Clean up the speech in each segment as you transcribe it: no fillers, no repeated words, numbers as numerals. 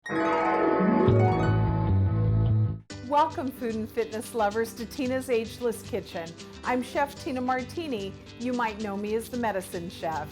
Welcome, food and fitness lovers, to Tina's Ageless Kitchen. I'm Chef Tina Martini. You might know me as the Medicine Chef.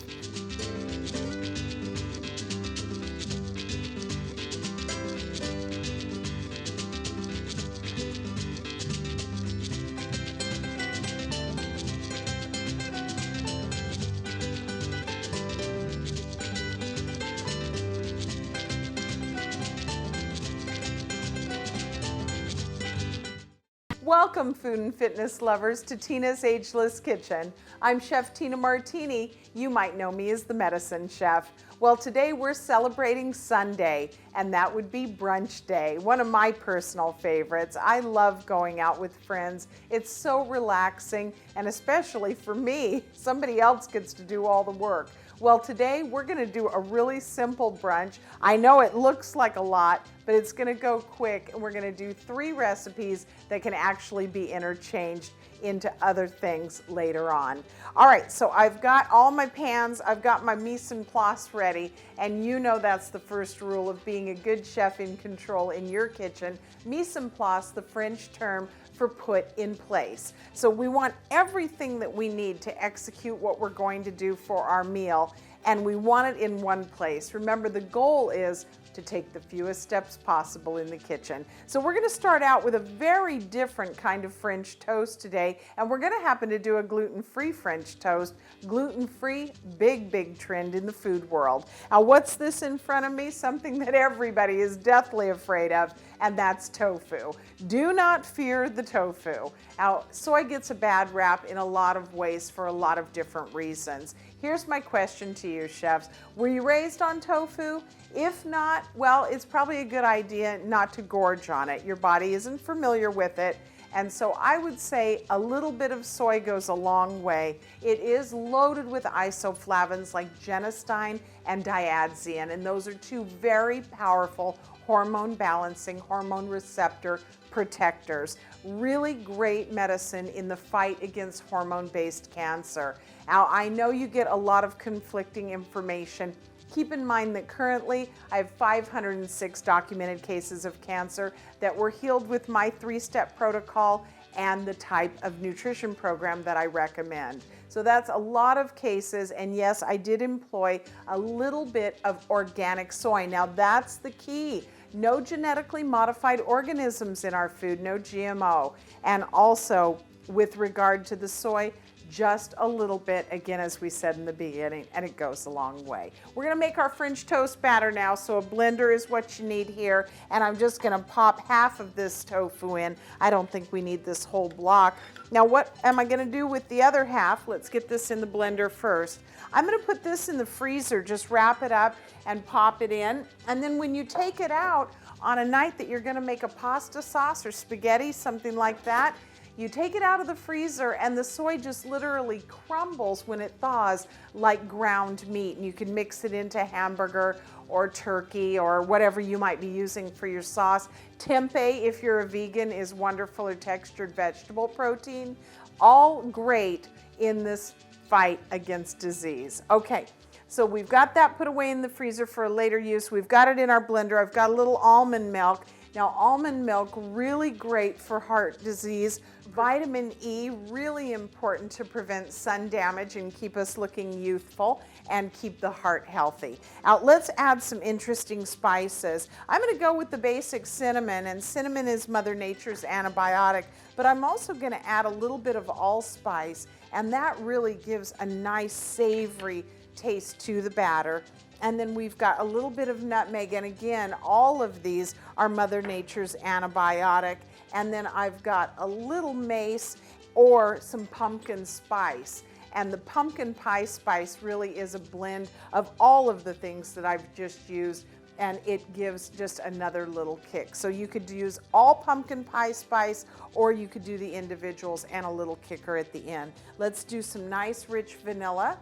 Welcome, food and fitness lovers, to Tina's Ageless Kitchen. I'm Chef Tina Martini. You might know me as the Medicine Chef. Well, today we're celebrating Sunday, and that would be brunch day, one of my personal favorites. I love going out with friends. It's so relaxing, and especially for me, somebody else gets to do all the work. Well, today we're going to do a really simple brunch. I know it looks like a lot, but it's going to go quick, and we're going to do 3 recipes that can actually be interchanged into other things later on. All right, so I've got all my pans, I've got my mise en place ready, and you know that's the first rule of being a good chef in control in your kitchen. Mise en place, the French term for put in place. So we want everything that we need to execute what we're going to do for our meal, and we want it in one place. Remember, the goal is to take the fewest steps possible in the kitchen. So we're going to start out with a very different kind of French toast today, and we're going to happen to do a gluten-free French toast. Gluten-free, big trend in the food world. Now, what's this in front of me? Something that everybody is deathly afraid of, and that's tofu. Do not fear the tofu. Now, soy gets a bad rap in a lot of ways for a lot of different reasons. Here's my question to you, chefs. Were you raised on tofu? If not, well, it's probably a good idea not to gorge on it. Your body isn't familiar with it. And so I would say a little bit of soy goes a long way. It is loaded with isoflavones like genistein and diazein, and those are 2 very powerful hormone balancing, hormone receptor protectors. Really great medicine in the fight against hormone-based cancer. Now, I know you get a lot of conflicting information. Keep in mind that currently I have 506 documented cases of cancer that were healed with my 3-step protocol and the type of nutrition program that I recommend. So that's a lot of cases, and yes, I did employ a little bit of organic soy. Now that's the key. No genetically modified organisms in our food, no GMO. And also, with regard to the soy, just a little bit, again, as we said in the beginning, and it goes a long way. We're gonna make our French toast batter now, so a blender is what you need here, and I'm just gonna pop half of this tofu in. I don't think we need this whole block. Now, what am I gonna do with the other half? Let's get this in the blender first. I'm gonna put this in the freezer, just wrap it up and pop it in, and then when you take it out on a night that you're gonna make a pasta sauce or spaghetti, something like that, you take it out of the freezer and the soy just literally crumbles when it thaws like ground meat. And you can mix it into hamburger or turkey or whatever you might be using for your sauce. Tempeh, if you're a vegan, is wonderful, or textured vegetable protein. All great in this fight against disease. Okay, so we've got that put away in the freezer for a later use. We've got it in our blender. I've got a little almond milk. Now, almond milk, really great for heart disease. Vitamin E, really important to prevent sun damage and keep us looking youthful and keep the heart healthy. Now, let's add some interesting spices. I'm gonna go with the basic cinnamon, and cinnamon is Mother Nature's antibiotic, but I'm also gonna add a little bit of allspice, and that really gives a nice savory taste to the batter. And then we've got a little bit of nutmeg, and again, all of these are Mother Nature's antibiotic. And then I've got a little mace or some pumpkin spice. And the pumpkin pie spice really is a blend of all of the things that I've just used, and it gives just another little kick. So you could use all pumpkin pie spice, or you could do the individuals and a little kicker at the end. Let's do some nice rich vanilla.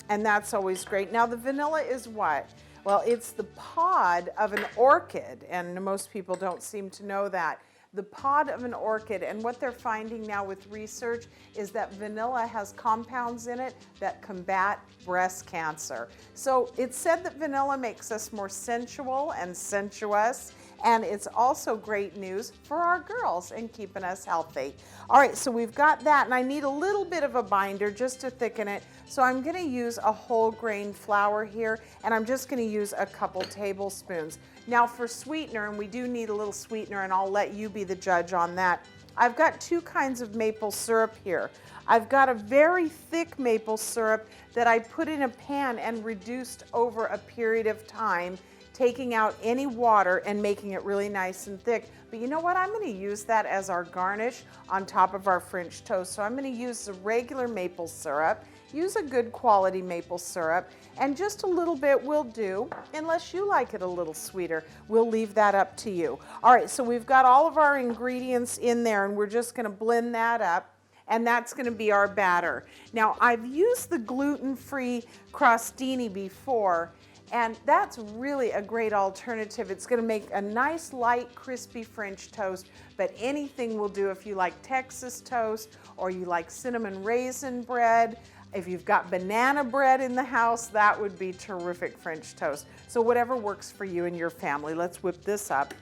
And that's always great. Now, the vanilla is what? Well, it's the pod of an orchid, and most people don't seem to know that. the pod of an orchid. And what they're finding now with research is that vanilla has compounds in it that combat breast cancer. So it's said that vanilla makes us more sensual and sensuous, and it's also great news for our girls and keeping us healthy. All right, so we've got that, and I need a little bit of a binder just to thicken it. So I'm gonna use a whole grain flour here, and I'm just gonna use a couple tablespoons. Now for sweetener, and we do need a little sweetener, and I'll let you be the judge on that. I've got two kinds of maple syrup here. I've got a very thick maple syrup that I put in a pan and reduced over a period of time, taking out any water and making it really nice and thick. But you know what? I'm going to use that as our garnish on top of our French toast. So I'm going to use the regular maple syrup. Use a good quality maple syrup, and just a little bit will do, unless you like it a little sweeter. We'll leave that up to you. All right, so we've got all of our ingredients in there, and we're just going to blend that up, and that's going to be our batter. Now, I've used the gluten-free crostini before, and that's really a great alternative. It's going to make a nice, light, crispy French toast, but anything will do. If you like Texas toast, or you like cinnamon raisin bread, if you've got banana bread in the house, that would be terrific French toast. So whatever works for you and your family. Let's whip this up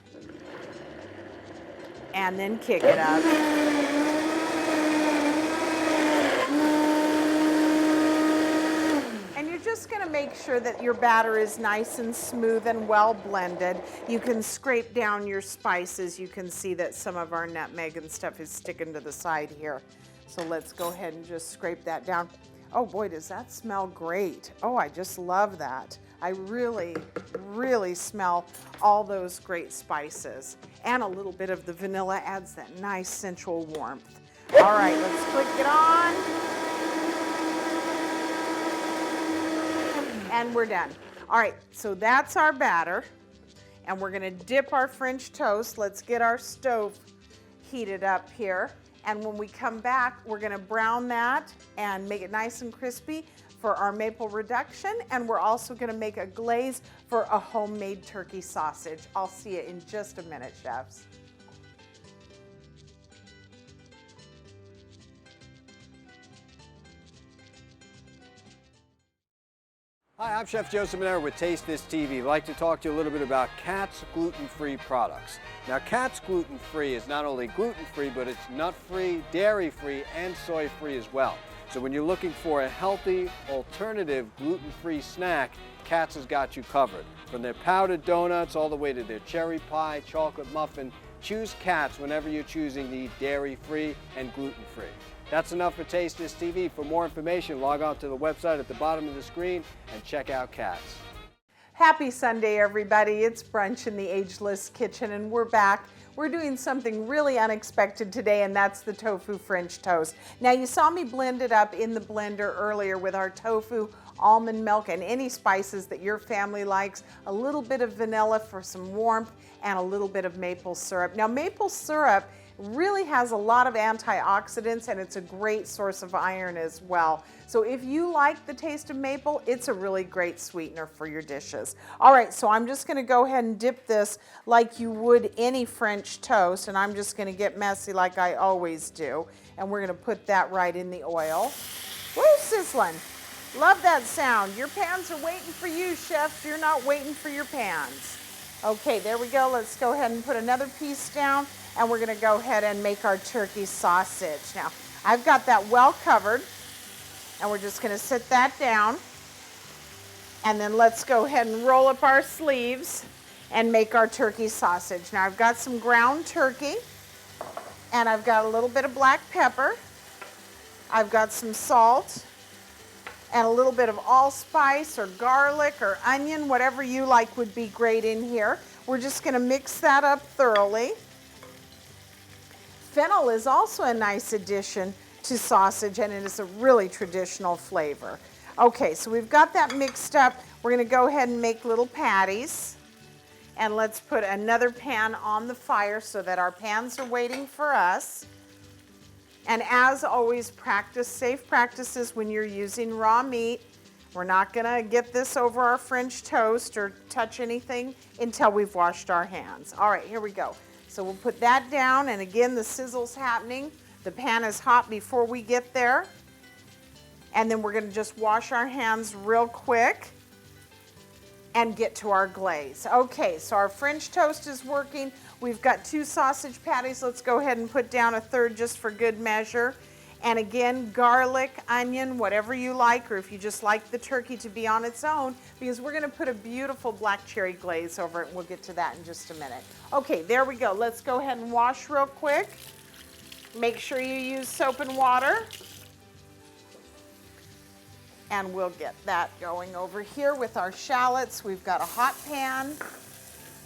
and then kick it up. And you're just going to make sure that your batter is nice and smooth and well blended. You can scrape down your spices. You can see that some of our nutmeg and stuff is sticking to the side here. So let's go ahead and just scrape that down. Oh boy, does that smell great. Oh, I just love that. I really, really smell all those great spices. And a little bit of the vanilla adds that nice sensual warmth. All right, let's click it on. And we're done. All right, so that's our batter. And we're gonna dip our French toast. Let's get our stove heated up here. And when we come back, we're gonna brown that and make it nice and crispy for our maple reduction. And we're also gonna make a glaze for a homemade turkey sausage. I'll see you in just a minute, chefs. Hi, I'm Chef Joseph Manero with Taste This TV. I'd like to talk to you a little bit about Katz gluten-free products. Now, Katz gluten-free is not only gluten-free, but it's nut-free, dairy-free, and soy-free as well. So when you're looking for a healthy, alternative, gluten-free snack, Katz has got you covered. From their powdered donuts all the way to their cherry pie, chocolate muffin, choose Katz whenever you're choosing the dairy-free and gluten-free. That's enough for Taste This TV. For more information, log on to the website at the bottom of the screen and check out Katz. Happy Sunday, everybody. It's Brunch in the Ageless kitchen, and we're back. We're doing something really unexpected today, and that's the tofu French toast. Now, you saw me blend it up in the blender earlier with our tofu, almond milk, and any spices that your family likes, a little bit of vanilla for some warmth, and a little bit of maple syrup. Now, maple syrup really has a lot of antioxidants, and it's a great source of iron as well. So if you like the taste of maple, it's a really great sweetener for your dishes. All right, so I'm just gonna go ahead and dip this like you would any French toast, and I'm just gonna get messy like I always do. And we're gonna put that right in the oil. Woo, sizzling. Love that sound. Your pans are waiting for you, chefs. You're not waiting for your pans. Okay, there we go. Let's go ahead and put another piece down, and we're gonna go ahead and make our turkey sausage. Now, I've got that well covered, and we're just gonna sit that down. And then let's go ahead and roll up our sleeves and make our turkey sausage. Now, I've got some ground turkey, and I've got a little bit of black pepper. I've got some salt, and a little bit of allspice or garlic or onion, whatever you like would be great in here. We're just gonna mix that up thoroughly. Fennel is also a nice addition to sausage, and it is a really traditional flavor. Okay, so we've got that mixed up. We're gonna go ahead and make little patties. And let's put another pan on the fire so that our pans are waiting for us. And as always, practice safe practices when you're using raw meat. We're not gonna get this over our French toast or touch anything until we've washed our hands. All right, here we go. So we'll put that down, and again, the sizzle's happening. The pan is hot before we get there. And then we're gonna just wash our hands real quick and get to our glaze. Okay, so our French toast is working. We've got 2 sausage patties. Let's go ahead and put down a third just for good measure. And again, garlic, onion, whatever you like, or if you just like the turkey to be on its own, because we're gonna put a beautiful black cherry glaze over it, and we'll get to that in just a minute. Okay, there we go. Let's go ahead and wash real quick. Make sure you use soap and water. And we'll get that going over here with our shallots. We've got a hot pan,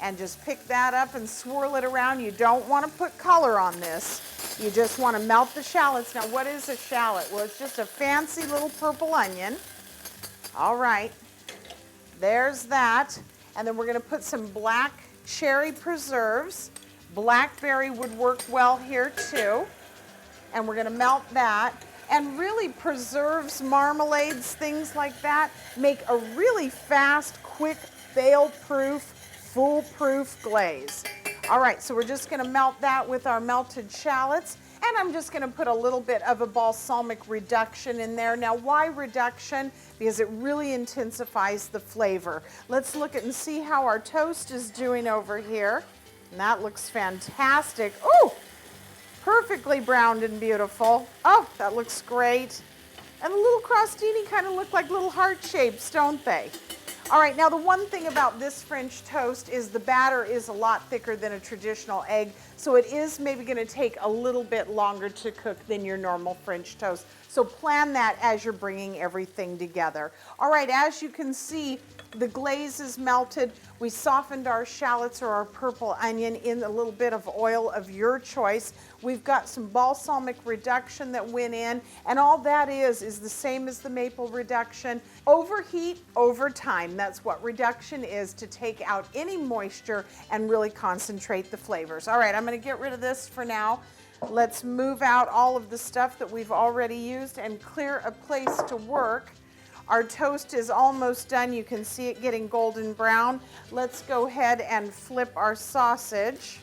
and just pick that up and swirl it around. You don't want to put color on this. You just want to melt the shallots. Now, what is a shallot? Well, it's just a fancy little purple onion. All right, there's that. And then we're going to put some black cherry preserves. Blackberry would work well here too. And we're going to melt that. And really, preserves, marmalades, things like that make a really fast, quick, fail-proof, foolproof glaze. All right, so we're just gonna melt that with our melted shallots, and I'm just gonna put a little bit of a balsamic reduction in there. Now, why reduction? Because it really intensifies the flavor. Let's look at and see how our toast is doing over here. And that looks fantastic. Ooh! Perfectly browned and beautiful. Oh, that looks great. And the little crostini kind of look like little heart shapes, don't they? All right, now the one thing about this French toast is the batter is a lot thicker than a traditional egg, so it is maybe going to take a little bit longer to cook than your normal French toast. So plan that as you're bringing everything together. All right, as you can see, the glaze is melted. We softened our shallots or our purple onion in a little bit of oil of your choice. We've got some balsamic reduction that went in, and all that is the same as the maple reduction. Overheat over time. That's what reduction is, to take out any moisture and really concentrate the flavors. All right, I'm going to get rid of this for now. Let's move out all of the stuff that we've already used and clear a place to work. Our toast is almost done. You can see it getting golden brown. Let's go ahead and flip our sausage.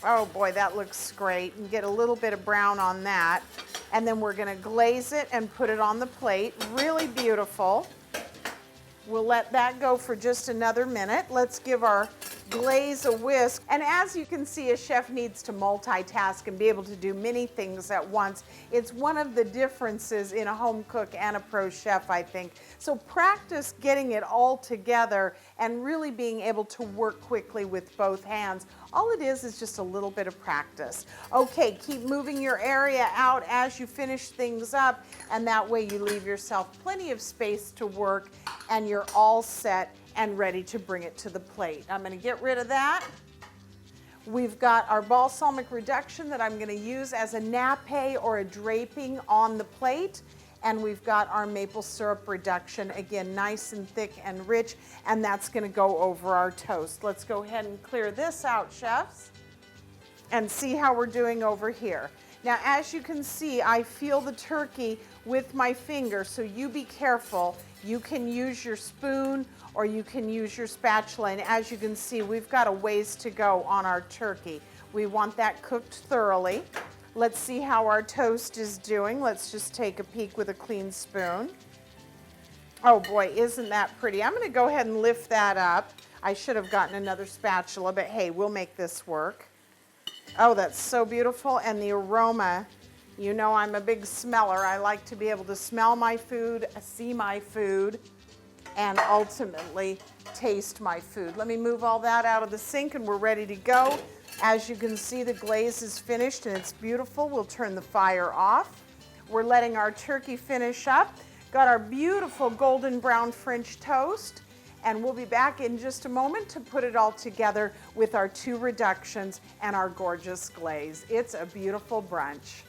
Oh boy, that looks great. And get a little bit of brown on that. And then we're gonna glaze it and put it on the plate. Really beautiful. We'll let that go for just another minute. Let's give our glaze a whisk. And as you can see, a chef needs to multitask and be able to do many things at once. It's one of the differences in a home cook and a pro chef, I think. So practice getting it all together and really being able to work quickly with both hands. All it is just a little bit of practice. Okay, keep moving your area out as you finish things up, and that way you leave yourself plenty of space to work, and you're all set and ready to bring it to the plate. I'm going to get rid of that. We've got our balsamic reduction that I'm going to use as a nappe or a draping on the plate. And we've got our maple syrup reduction, again, nice and thick and rich, and that's going to go over our toast. Let's go ahead and clear this out, chefs, and see how we're doing over here. Now, as you can see, I feel the turkey with my finger, so you be careful. You can use your spoon or you can use your spatula, and as you can see, we've got a ways to go on our turkey. We want that cooked thoroughly. Let's see how our toast is doing. Let's just take a peek with a clean spoon. Oh boy, isn't that pretty? I'm going to go ahead and lift that up. I should have gotten another spatula, but hey, we'll make this work. Oh, that's so beautiful, and the aroma. You know I'm a big smeller. I like to be able to smell my food, see my food, and ultimately taste my food. Let me move all that out of the sink, and we're ready to go. As you can see, the glaze is finished and it's beautiful. We'll turn the fire off. We're letting our turkey finish up. Got our beautiful golden brown French toast, and we'll be back in just a moment to put it all together with our 2 reductions and our gorgeous glaze. It's a beautiful brunch.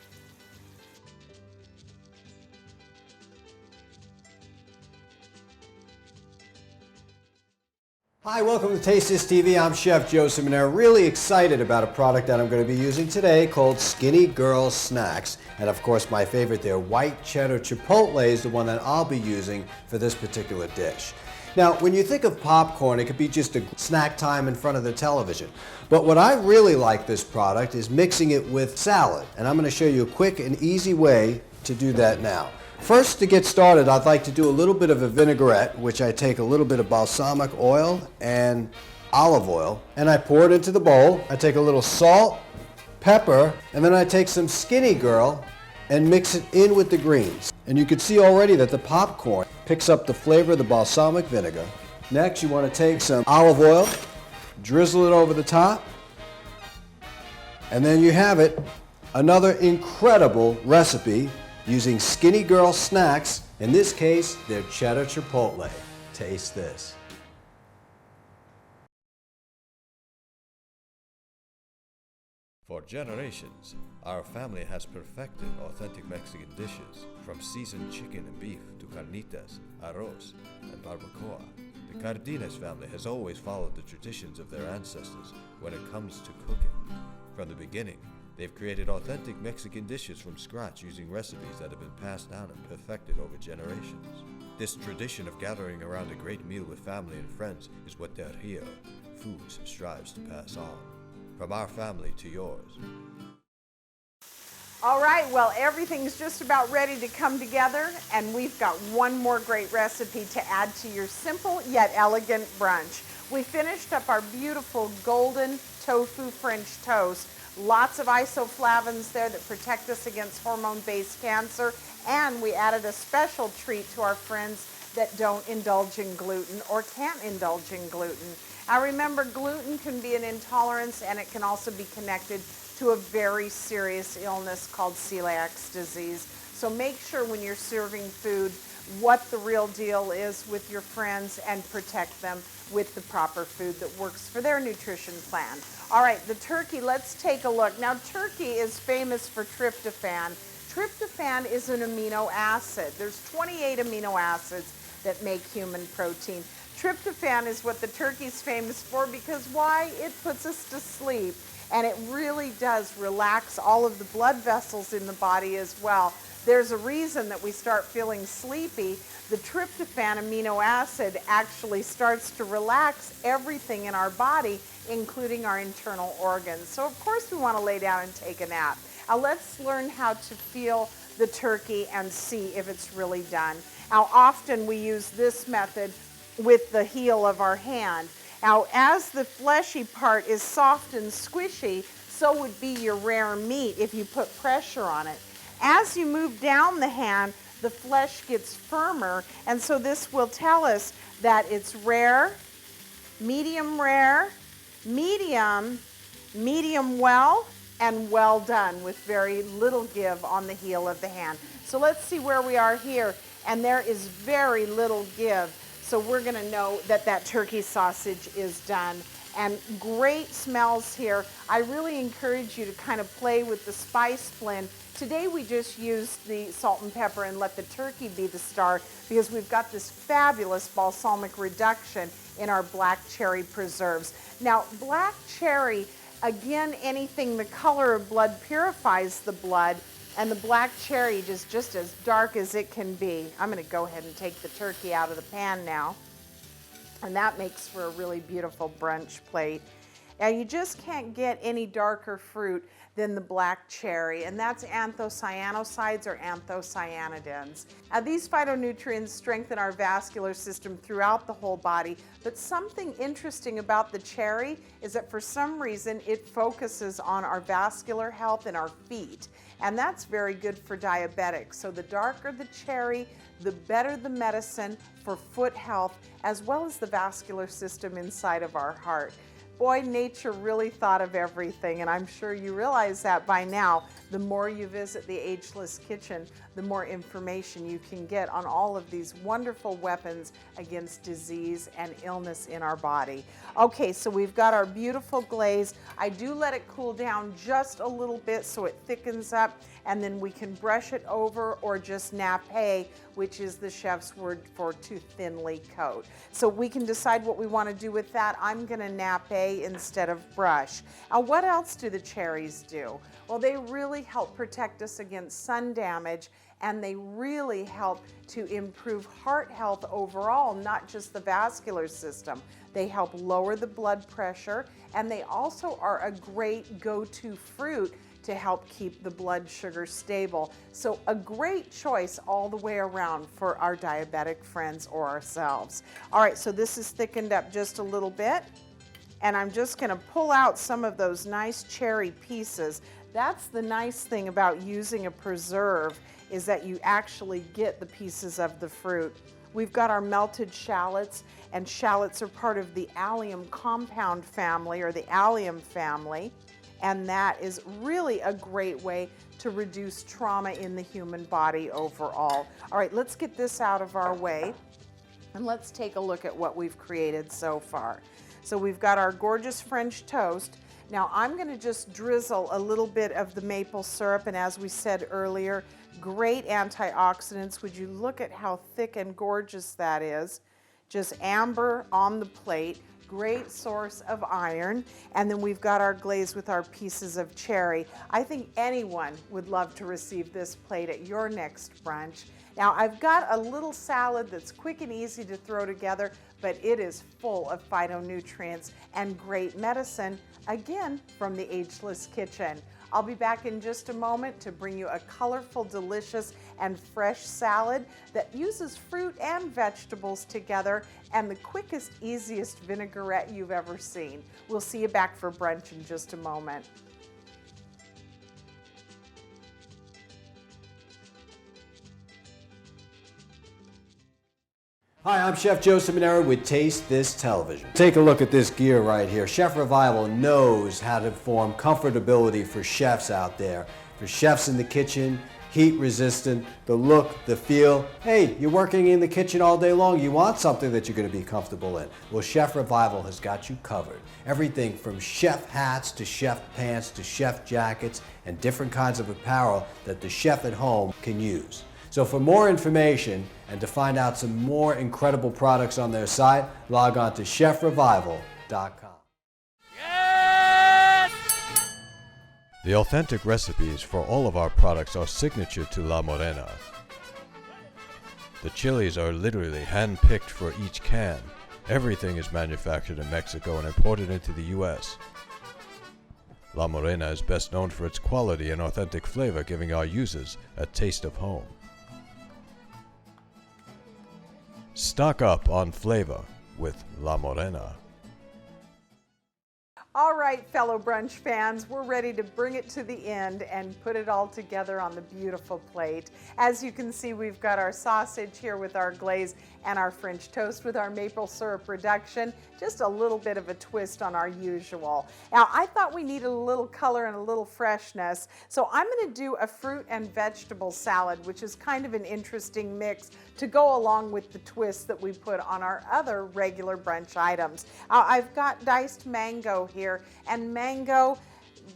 Hi, welcome to Taste This TV. I'm Chef Joe Simonero. Really excited about a product that I'm going to be using today called Skinny Girl Snacks. And of course, my favorite, their white cheddar chipotle is the one that I'll be using for this particular dish. Now, when you think of popcorn, it could be just a snack time in front of the television. But what I really like this product is mixing it with salad. And I'm going to show you a quick and easy way to do that now. First, to get started, I'd like to do a little bit of a vinaigrette, which I take a little bit of balsamic oil and olive oil, and I pour it into the bowl. I take a little salt, pepper, and then I take some Skinny Girl and mix it in with the greens. And you can see already that the popcorn picks up the flavor of the balsamic vinegar. Next, you want to take some olive oil, drizzle it over the top, and then you have it. Another incredible recipe using Skinny Girl snacks. In this case, they're cheddar chipotle. Taste this. For generations, our family has perfected authentic Mexican dishes, from seasoned chicken and beef to carnitas, arroz, and barbacoa. The Cardenas family has always followed the traditions of their ancestors when it comes to cooking. From the beginning, they've created authentic Mexican dishes from scratch using recipes that have been passed down and perfected over generations. This tradition of gathering around a great meal with family and friends is what Del Rio Foods strives to pass on. From our family to yours. All right, well, everything's just about ready to come together, and we've got one more great recipe to add to your simple yet elegant brunch. We finished up our beautiful golden tofu French toast. Lots of isoflavones there that protect us against hormone-based cancer, and we added a special treat to our friends that don't indulge in gluten or can't indulge in gluten. Now remember, gluten can be an intolerance, and it can also be connected to a very serious illness called celiac disease. So make sure when you're serving food what the real deal is with your friends and protect them with the proper food that works for their nutrition plan. All right, the turkey, let's take a look. Now, turkey is famous for tryptophan. Tryptophan is an amino acid. There's 28 amino acids that make human protein. Tryptophan is what the turkey's famous for because why? It puts us to sleep, and it really does relax all of the blood vessels in the body as well. There's a reason that we start feeling sleepy. The tryptophan amino acid actually starts to relax everything in our body, including our internal organs. So of course we want to lay down and take a nap. Now let's learn how to feel the turkey and see if it's really done. Now often we use this method with the heel of our hand. Now as the fleshy part is soft and squishy, so would be your rare meat if you put pressure on it. As you move down the hand, the flesh gets firmer, and so this will tell us that it's rare, medium, medium well, and well done with very little give on the heel of the hand. So let's see where we are here, and there is very little give. So we're going to know that that turkey sausage is done. And great smells here. I really encourage you to kind of play with the spice blend. Today we just used the salt and pepper and let the turkey be the star because we've got this fabulous balsamic reduction in our black cherry preserves. Now black cherry, again, anything the color of blood purifies the blood, and the black cherry is just as dark as it can be. I'm going to go ahead and take the turkey out of the pan now. And that makes for a really beautiful brunch plate. Now you just can't get any darker fruit than the black cherry, and that's anthocyanosides or anthocyanidins. Now these phytonutrients strengthen our vascular system throughout the whole body, but something interesting about the cherry is that for some reason it focuses on our vascular health in our feet, and that's very good for diabetics. So the darker the cherry, the better the medicine for foot health, as well as the vascular system inside of our heart. Boy, nature really thought of everything, and I'm sure you realize that by now. The more you visit the Ageless Kitchen, the more information you can get on all of these wonderful weapons against disease and illness in our body. Okay, so we've got our beautiful glaze. I do let it cool down just a little bit so it thickens up, and then we can brush it over or just nappe, which is the chef's word for to thinly coat. So we can decide what we want to do with that. I'm going to nappe instead of brush. Now, what else do the cherries do? Well, they really help protect us against sun damage and they really help to improve heart health overall, not just the vascular system. They help lower the blood pressure, and they also are a great go-to fruit to help keep the blood sugar stable. So a great choice all the way around for our diabetic friends or ourselves. All right, so this is thickened up just a little bit, and I'm just gonna pull out some of those nice cherry pieces. That's the nice thing about using a preserve, is that you actually get the pieces of the fruit. We've got our melted shallots, and shallots are part of the allium compound family, or the allium family, and that is really a great way to reduce trauma in the human body overall. All right, let's get this out of our way, and let's take a look at what we've created so far. So we've got our gorgeous French toast. Now I'm gonna just drizzle a little bit of the maple syrup, and as we said earlier, great antioxidants. Would you look at how thick and gorgeous that is? Just amber on the plate, great source of iron. And then we've got our glaze with our pieces of cherry. I think anyone would love to receive this plate at your next brunch. Now I've got a little salad that's quick and easy to throw together, but it is full of phytonutrients and great medicine, again, from the Ageless Kitchen. I'll be back in just a moment to bring you a colorful, delicious, and fresh salad that uses fruit and vegetables together, and the quickest, easiest vinaigrette you've ever seen. We'll see you back for brunch in just a moment. Hi, I'm Chef Joe Seminara with Taste This Television. Take a look at this gear right here. Chef Revival knows how to form comfortability for chefs out there. For chefs in the kitchen, heat resistant, the look, the feel. Hey, you're working in the kitchen all day long. You want something that you're going to be comfortable in. Well, Chef Revival has got you covered. Everything from chef hats to chef pants to chef jackets and different kinds of apparel that the chef at home can use. So for more information and to find out some more incredible products on their site, log on to chefrevival.com. Yes! The authentic recipes for all of our products are signature to La Morena. The chilies are literally hand-picked for each can. Everything is manufactured in Mexico and imported into the US. La Morena is best known for its quality and authentic flavor, giving our users a taste of home. Stock up on flavor with La Morena. All right, fellow brunch fans, we're ready to bring it to the end and put it all together on the beautiful plate. As you can see, we've got our sausage here with our glaze and our French toast with our maple syrup reduction. Just a little bit of a twist on our usual. Now, I thought we needed a little color and a little freshness, so I'm going to do a fruit and vegetable salad, which is kind of an interesting mix to go along with the twist that we put on our other regular brunch items. I've got diced mango here, and mango,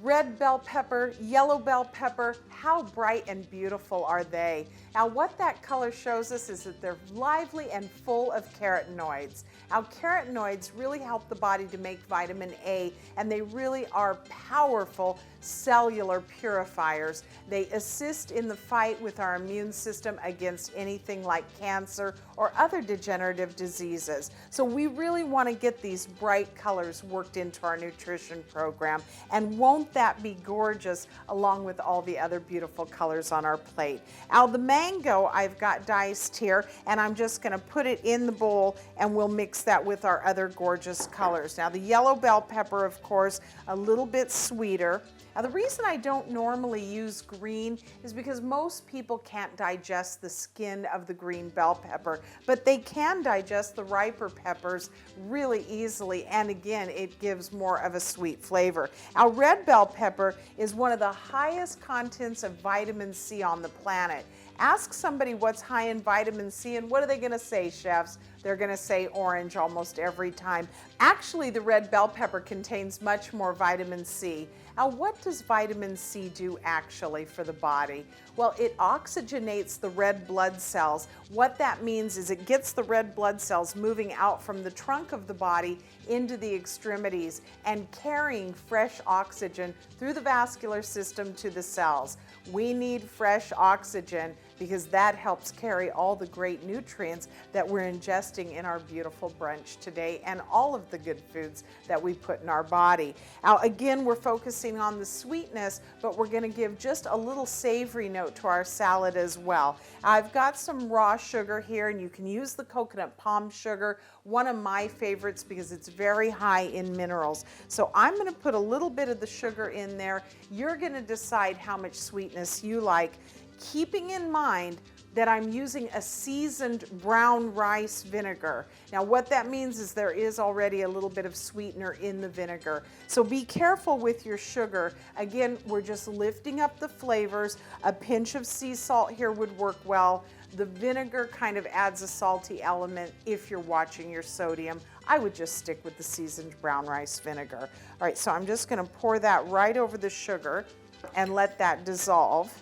red bell pepper, yellow bell pepper. How bright and beautiful are they? Now what that color shows us is that they're lively and full of carotenoids. Now carotenoids really help the body to make vitamin A, and they really are powerful cellular purifiers. They assist in the fight with our immune system against anything like cancer or other degenerative diseases. So we really want to get these bright colors worked into our nutrition program, and won't that be gorgeous along with all the other beautiful colors on our plate. Now the mango I've got diced here, and I'm just going to put it in the bowl and we'll mix that with our other gorgeous colors. Now the yellow bell pepper, of course, a little bit sweeter. Now the reason I don't normally use green is because most people can't digest the skin of the green bell pepper, but they can digest the riper peppers really easily, and again, it gives more of a sweet flavor. Now red bell pepper is one of the highest contents of vitamin C on the planet. Ask somebody what's high in vitamin C, and what are they going to say, chefs? They're going to say orange almost every time. Actually, the red bell pepper contains much more vitamin C. Now, what does vitamin C do actually for the body? Well, it oxygenates the red blood cells. What that means is it gets the red blood cells moving out from the trunk of the body into the extremities and carrying fresh oxygen through the vascular system to the cells. We need fresh oxygen because that helps carry all the great nutrients that we're ingesting in our beautiful brunch today and all of the good foods that we put in our body. Now, again, we're focusing on the sweetness, but we're going to give just a little savory note to our salad as well. I've got some raw sugar here, and you can use the coconut palm sugar, one of my favorites because it's very high in minerals. So I'm going to put a little bit of the sugar in there. You're going to decide how much sweetness you like, keeping in mind that I'm using a seasoned brown rice vinegar. Now what that means is there is already a little bit of sweetener in the vinegar. So be careful with your sugar. Again, we're just lifting up the flavors. A pinch of sea salt here would work well. The vinegar kind of adds a salty element if you're watching your sodium. I would just stick with the seasoned brown rice vinegar. All right, so I'm just gonna pour that right over the sugar and let that dissolve.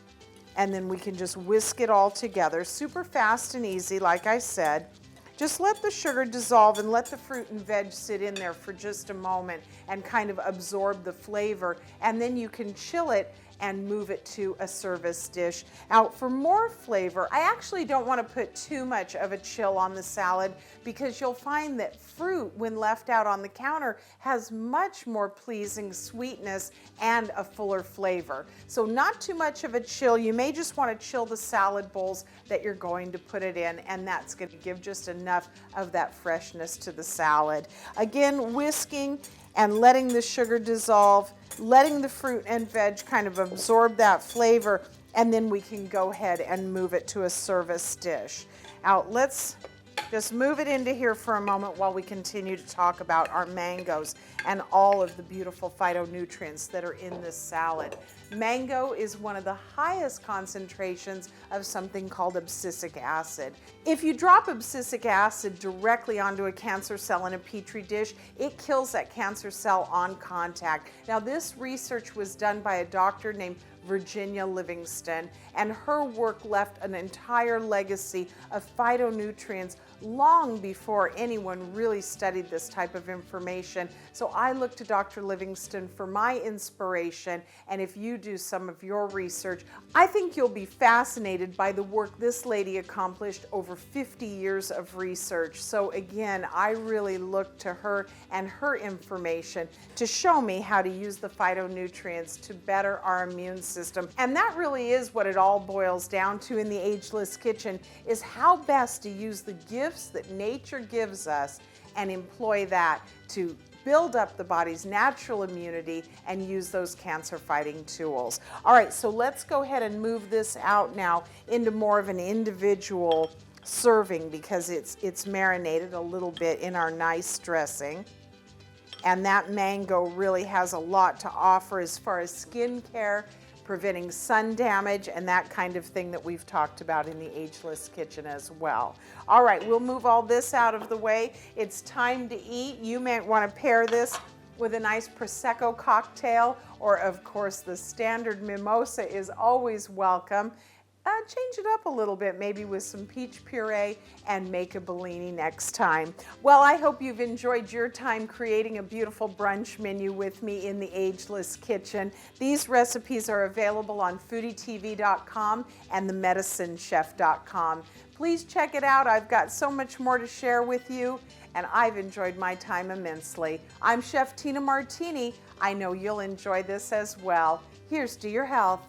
And then we can just whisk it all together. Super fast and easy, like I said. Just let the sugar dissolve and let the fruit and veg sit in there for just a moment and kind of absorb the flavor. And then you can chill it and move it to a service dish. Now, for more flavor, I actually don't want to put too much of a chill on the salad because you'll find that fruit, when left out on the counter, has much more pleasing sweetness and a fuller flavor. So not too much of a chill. You may just want to chill the salad bowls that you're going to put it in, and that's going to give just enough of that freshness to the salad. Again, whisking and letting the sugar dissolve, letting the fruit and veg kind of absorb that flavor, and then we can go ahead and move it to a service dish. Now let's just move it into here for a moment while we continue to talk about our mangoes and all of the beautiful phytonutrients that are in this salad. Mango is one of the highest concentrations of something called abscisic acid. If you drop abscisic acid directly onto a cancer cell in a petri dish, it kills that cancer cell on contact. Now, this research was done by a doctor named Virginia Livingston, and her work left an entire legacy of phytonutrients long before anyone really studied this type of information. So I look to Dr. Livingston for my inspiration, and if you do some of your research, I think you'll be fascinated by the work this lady accomplished over 50 years of research. So again, I really look to her and her information to show me how to use the phytonutrients to better our immune system. And that really is what it all boils down to in the Ageless Kitchen, is how best to use the gifts that nature gives us and employ that to build up the body's natural immunity and use those cancer-fighting tools. All right, so let's go ahead and move this out now into more of an individual serving because it's marinated a little bit in our nice dressing. And that mango really has a lot to offer as far as skin care, preventing sun damage, and that kind of thing that we've talked about in the Ageless Kitchen as well. All right, we'll move all this out of the way. It's time to eat. You may want to pair this with a nice Prosecco cocktail, or of course the standard mimosa is always welcome. Change it up a little bit, maybe with some peach puree, and make a Bellini next time. Well, I hope you've enjoyed your time creating a beautiful brunch menu with me in the Ageless Kitchen. These recipes are available on foodieTV.com and themedicinechef.com. Please check it out. I've got so much more to share with you, and I've enjoyed my time immensely. I'm Chef Tina Martini. I know you'll enjoy this as well. Here's to your health.